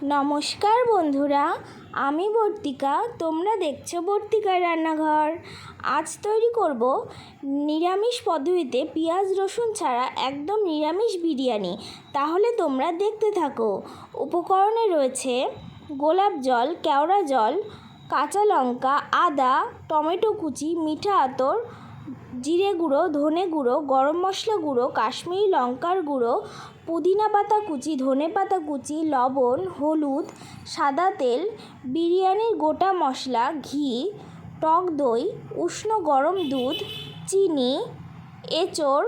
নমস্কার বন্ধুরা, আমি বর্তিকা। তোমরা দেখছো বর্তিকার রান্নাঘর। আজ তৈরি করব নিরামিষ পদ্ধতিতে পেঁয়াজ রসুন ছাড়া একদম নিরামিষ বিরিয়ানি। তাহলে তোমরা দেখতে থাকো। উপকরণে রয়েছে গোলাপ জল, কেওড়া জল, কাঁচা লঙ্কা, আদা, টমেটো কুচি, মিঠা আতর, জিরে গুঁড়ো, ধনে গুঁড়ো, গরম মশলা গুঁড়ো, কাশ্মীরি লঙ্কার গুঁড়ো, পুদিনা পাতা কুচি, ধনে পাতা কুচি, লবণ, হলুদ, সাদা তেল, বিরিয়ানির গোটা মশলা, ঘি, টক দই, উষ্ণ গরম দুধ, চিনি, এঁচোড়,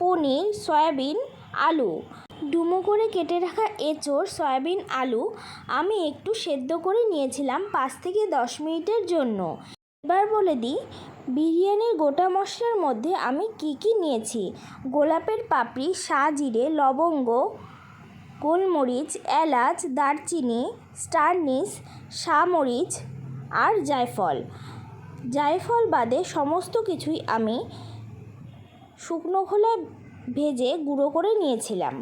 পনির, সয়াবিন, আলু। ডুমো করে কেটে রাখা এঁচোড়, সয়াবিন, আলু আমি একটু সেদ্ধ করে নিয়েছিলাম 5 থেকে 10 মিনিটের জন্য। এবার বলে দিই বিরিয়ানির গোটা মশলার মধ্যে আমি কি কি নিয়েছি। গোলাপের পাপড়ি, সাজিরে, লবঙ্গ, গোলমরিচ, এলাচ, দারচিনি, স্টার নিস, মরিচ আর জায়ফল। জায়ফল বাদে সমস্ত কিছুই আমি শুকনো খোলায় ভেজে গুঁড়ো করে নিয়েছিলাম।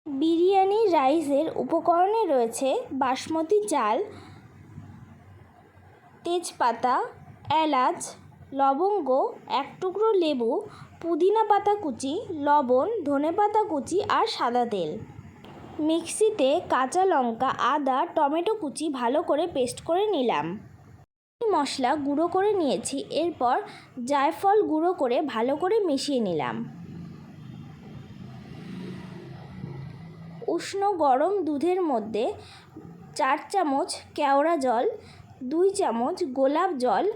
বিরিয়ানি রাইসের উপকরণে রয়েছে বাসমতি চাল, তেজপাতা, এলাচ, লবঙ্গ, 1 টুকরো লেবু, পুদিনা পাতা কুচি, লবণ, ধনেপাতা কুচি আর সাদা তেল। মিক্সিতে কাঁচা লঙ্কা, আদা, টমেটো কুচি ভালো করে পেস্ট করে নিলাম। মশলা গুঁড়ো করে নিয়েছি। এরপর জায়ফল গুঁড়ো করে ভালো করে মিশিয়ে নিলাম। উষ্ণ গরম দুধের মধ্যে 4 চামচ কেওড়া জল, 2 চামচ গোলাপ জল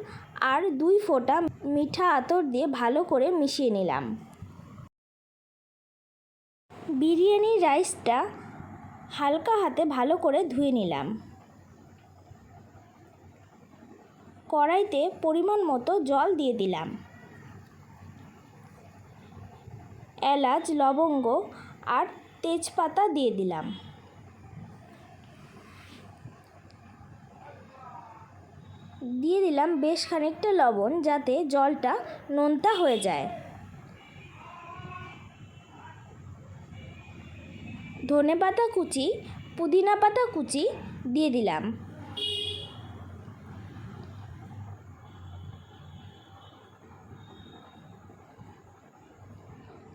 আর 2 ফোঁটা মিঠা আতর দিয়ে ভালো করে মিশিয়ে নিলাম। বিরিয়ানি রাইসটা হালকা হাতে ভালো করে ধুয়ে নিলাম। কড়াইতে পরিমাণ মতো জল দিয়ে দিলাম। এলাচ, লবঙ্গ আর তেজপাতা দিয়ে দিলাম। দিয়ে দিলাম বেশ খানিকটা লবণ, যাতে জলটা নোনতা হয়ে যায়। ধনেপাতা কুচি, পুদিনা পাতা কুচি দিয়ে দিলাম।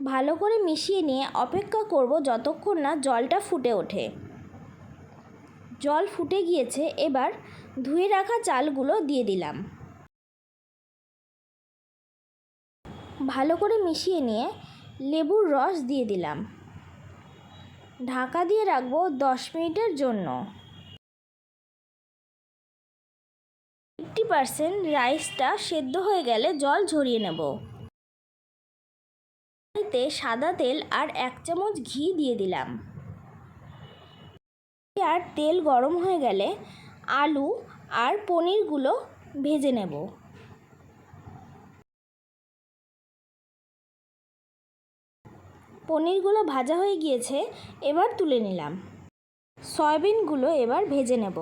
ভালো করে মিশিয়ে নিয়ে অপেক্ষা করব যতক্ষণ না জলটা ফুটে ওঠে। জল ফুটে গিয়েছে। এবার ধুয়ে রাখা চালগুলো দিয়ে দিলাম। ভালো করে মিশিয়ে নিয়ে লেবুর রস দিয়ে দিলাম। ঢাকা দিয়ে রাখবো 10 মিনিটের জন্য। 50% রাইসটা সেদ্ধ হয়ে গেলে জল ঝরিয়ে নেব। এতে সাদা তেল আর 1 চামচ ঘি দিয়ে দিলাম। আর তেল গরম হয়ে গেলে আলু আর পনিরগুলো ভেজে নেব। পনিরগুলো ভাজা হয়ে গিয়েছে, এবার তুলে নিলাম। সয়াবিনগুলো এবার ভেজে নেব।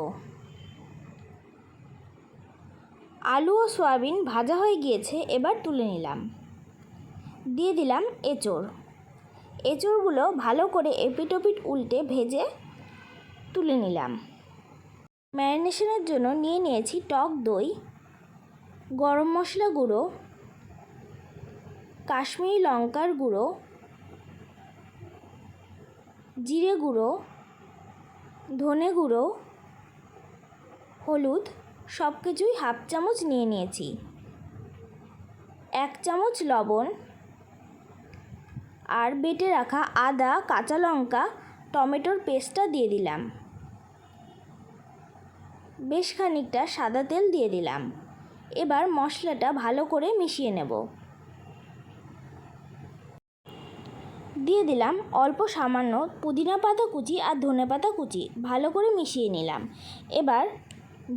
আলু ও সয়াবিন ভাজা হয়ে গিয়েছে, এবার তুলে নিলাম। দিয়ে দিলাম এঁচোড়। এঁচোড়গুলো ভালো করে এপিট ওপিট উল্টে ভেজে তুলে নিলাম। ম্যারিনেশনের জন্য নিয়ে নিয়েছি টক দই, গরম মশলা গুঁড়ো, কাশ্মীরি লঙ্কার গুঁড়ো, জিরে গুঁড়ো, ধনে গুঁড়ো, হলুদ সব কিছুই 1/2 চামচ নিয়ে নিয়েছি। 1 চামচ লবণ আর বেটে রাখা আদা, কাঁচা লঙ্কা, টমেটোর পেস্টটা দিয়ে দিলাম। বেশ খানিকটা সাদা তেল দিয়ে দিলাম। এবার মশলাটা ভালো করে মিশিয়ে নেব। দিয়ে দিলাম অল্প সামান্য পুদিনা পাতা কুচি আর ধনে পাতা কুচি, ভালো করে মিশিয়ে নিলাম। এবার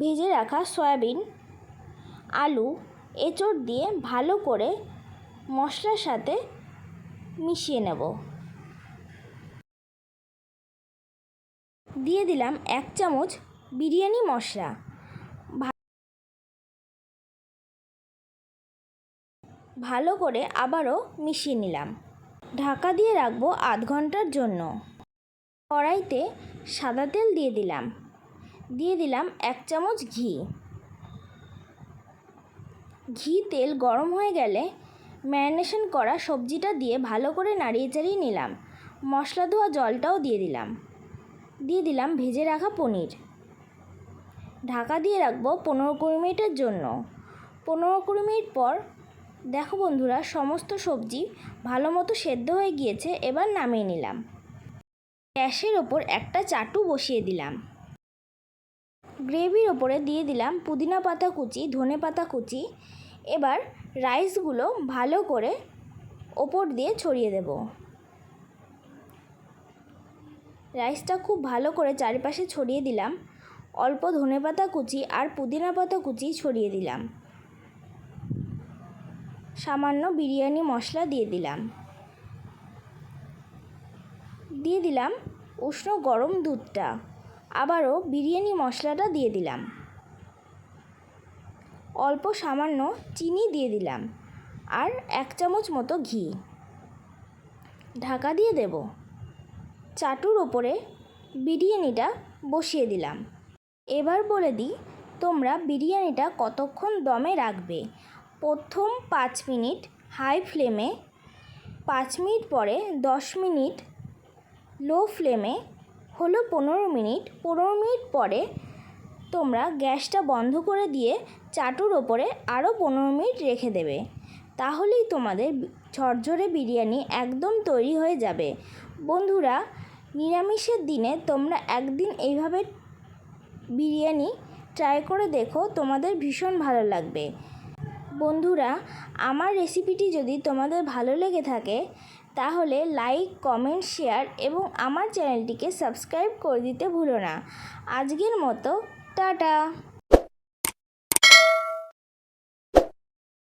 ভেজে রাখা সয়াবিন, আলু, এঁচোড় দিয়ে ভালো করে মশলার সাথে মিশিয়ে নেব। দিয়ে দিলাম 1 চামচ বিরিয়ানি মশলা। ভালো করে আবারও মিশিয়ে নিলাম। ঢাকা দিয়ে রাখবো আধ ঘন্টার জন্য। কড়াইতে সাদা তেল দিয়ে দিলাম 1 চামচ ঘি। তেল গরম হয়ে গেলে ম্যারিনেশন করা সবজিটা দিয়ে ভালো করে নাড়িয়ে চাড়িয়ে নিলাম। মশলা ধোয়া জলটাও দিয়ে দিলাম ভেজে রাখা পনির। ঢাকা দিয়ে রাখবো 15-20 মিনিটের জন্য। 15-20 মিনিট পর দেখো বন্ধুরা, সমস্ত সবজি ভালো মতো সেদ্ধ হয়ে গিয়েছে। এবার নামিয়ে নিলাম। গ্যাসের ওপর একটা চাটু বসিয়ে দিলাম। গ্রেভির ওপরে দিয়ে দিলাম পুদিনা পাতা কুচি, ধনে পাতা কুচি। এবার রাইসগুলো ভালো করে ওপর দিয়ে ছড়িয়ে দেব। রাইসটা খুব ভালো করে চারিপাশে ছড়িয়ে দিলাম। অল্প ধনে পাতা কুচি আর পুদিনা পাতা কুচি ছড়িয়ে দিলাম। সামান্য বিরিয়ানি মশলা দিয়ে দিলাম উষ্ণ গরম দুধটা। আবারও বিরিয়ানি মশলাটা দিয়ে দিলাম। অল্প সামান্য চিনি দিয়ে দিলাম আর 1 চামচ মতো ঘি। ঢাকা দিয়ে দেব। চাটুর ওপরে বিরিয়ানিটা বসিয়ে দিলাম। এবার বলে দিই, তোমরা বিরিয়ানিটা কতক্ষণ দমে রাখবে। প্রথম 5 মিনিট হাই ফ্লেমে, 5 মিনিট পরে 10 মিনিট লো ফ্লেমে, হলো 15 মিনিট। 15 মিনিট পরে তোমরা গ্যাসটা বন্ধ করে দিয়ে চাটুর ওপরে আরও 15 মিনিট রেখে দেবে। তাহলেই তোমাদের ঝরঝরে বিরিয়ানি একদম তৈরি হয়ে যাবে। বন্ধুরা, নিরামিষের দিনে তোমরা একদিন এইভাবে বিরিয়ানি ট্রাই করে দেখো, তোমাদের ভীষণ ভালো লাগবে। বন্ধুরা, আমার রেসিপিটি যদি তোমাদের ভালো লেগে থাকে তাহলে লাইক, কমেন্ট, শেয়ার এবং আমার চ্যানেলটিকে সাবস্ক্রাইব করে দিতে ভুলো না। আজকের মতো টাটা।